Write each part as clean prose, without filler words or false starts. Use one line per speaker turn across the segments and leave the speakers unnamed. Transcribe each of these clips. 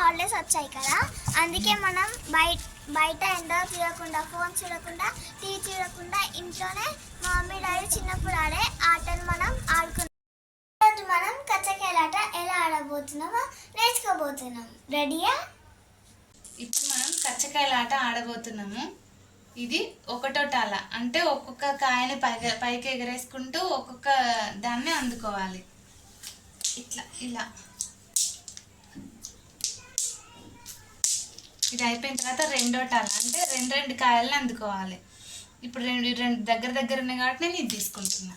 Holidays వచ్చాయి కదా, అందుకే మనం బయట ఎండ చూడకుండా, ఫోన్ చూడకుండా, టీవీ చూడకుండా ఇంట్లోనే మా మమ్మీ డాడీ చిన్నప్పుడు ఆడే ఆటలు మనం ఆడుకున్నాం. ఈరోజు మనం కచ్చకాయలాట ఎలా ఆడబోతున్నామో నేర్చుకోబోతున్నాం. రెడీయా?
ఇప్పుడు మనం కచ్చకాయలాట ఆడబోతున్నాము. ఇది ఒకటో టాల, అంటే ఒక్కొక్క కాయని పైకి ఎగరేసుకుంటూ ఒక్కొక్క దాన్ని అందుకోవాలి. ఇట్లా ఇలా ఇది అయిపోయిన తర్వాత రెండో టాల, అంటే రెండు కాయలని అందుకోవాలి. ఇప్పుడు రెండు దగ్గర ఉన్నాయి కాబట్టి నేను ఇది తీసుకుంటున్నా.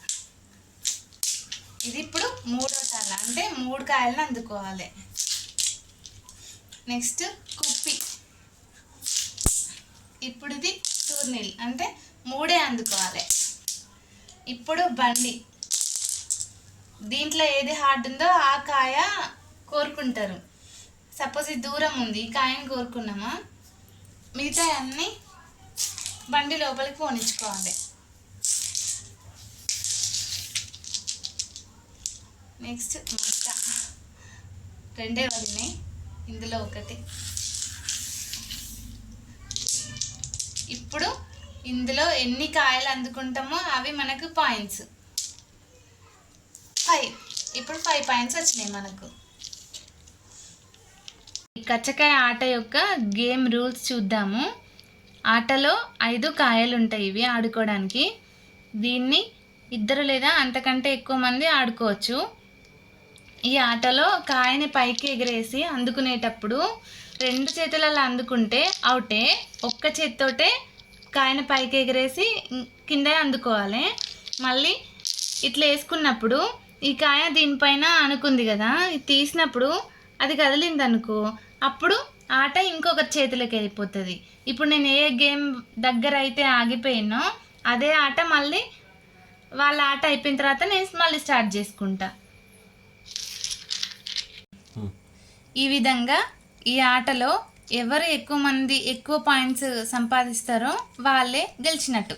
ఇది ఇప్పుడు మూడో టాల, అంటే 3 కాయలను అందుకోవాలి. నెక్స్ట్ కుప్పి, ఇప్పుడు ఇది టూర్నీల్, అంటే 3 అందుకోవాలి. ఇప్పుడు బండి, దీంట్లో ఏది హార్డ్ ఉందో ఆ కాయ కోరుకుంటారు. సపోజ్ ఇది దూరం ఉంది, ఈ కాయని కోరుకున్నామా, మిగతా అన్నీ బండి లోపలికి పోనిచ్చుకోవాలి. నెక్స్ట్ మొత్తం 2 వదిలినాయి, ఇందులో ఒకటి. ఇప్పుడు ఇందులో ఎన్ని కాయలు అందుకుంటామో అవి మనకు పాయింట్స్. 5. ఇప్పుడు 5 పాయింట్స్ వచ్చినాయి మనకు. ఈ కచ్చకాయ ఆట యొక్క గేమ్ రూల్స్ చూద్దాము. ఆటలో 5 కాయలు ఉంటాయి ఇవి ఆడుకోవడానికి. దీన్ని 2 లేదా అంతకంటే ఎక్కువ మంది ఆడుకోవచ్చు. ఈ ఆటలో కాయని పైకి ఎగరేసి అందుకునేటప్పుడు 2 చేతులలో అందుకుంటే అవుటే, ఒక్క చేతితోటే కాయని పైకి ఎగరేసి కింద అందుకోవాలి. మళ్ళీ ఇట్లా వేసుకున్నప్పుడు ఈ కాయ దీనిపైన అనుకుంది కదా, ఇది తీసినప్పుడు అది కదిలింది అనుకో, అప్పుడు ఆట ఇంకొక చేతిలోకి వెళ్ళిపోతుంది. ఇప్పుడు నేను ఏ గేమ్ దగ్గర అయితే ఆగిపోయినో అదే ఆట మళ్ళీ వాళ్ళ ఆట అయిపోయిన తర్వాత నేను మళ్ళీ స్టార్ట్ చేసుకుంటా. ఈ విధంగా ఈ ఆటలో ఎవరు ఎక్కువ పాయింట్స్ సంపాదిస్తారో వాళ్ళే గెలిచినట్టు.